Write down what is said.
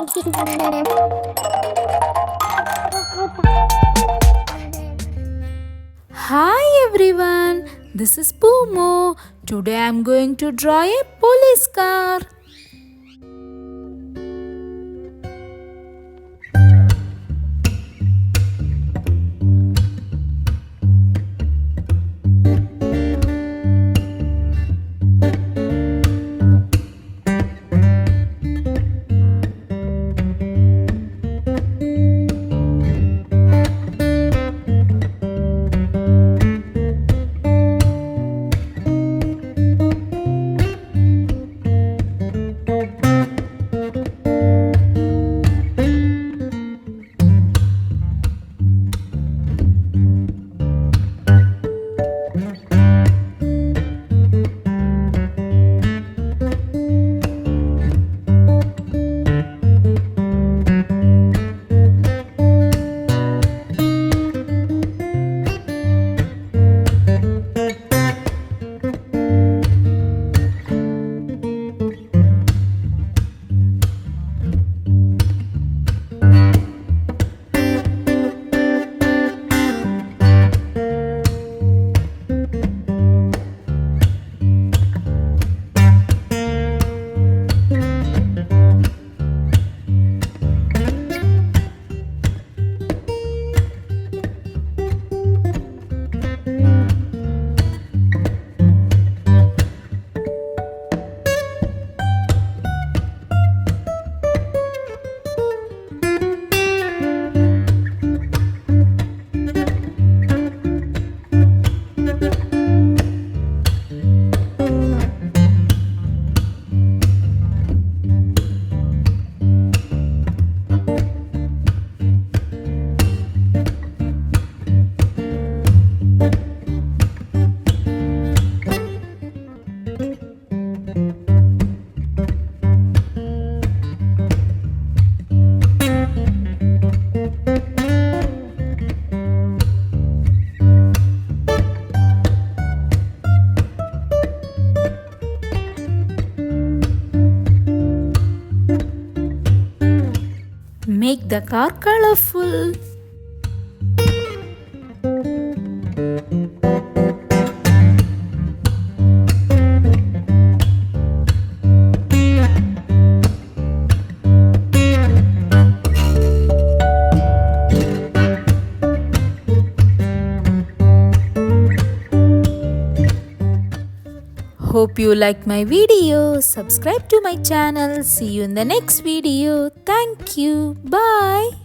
Hi everyone, this is Pumo. Today I am going to draw a police car. Make the car colorful. Hope you like my video. Subscribe to my channel. See you in the next video. Thank you. Bye.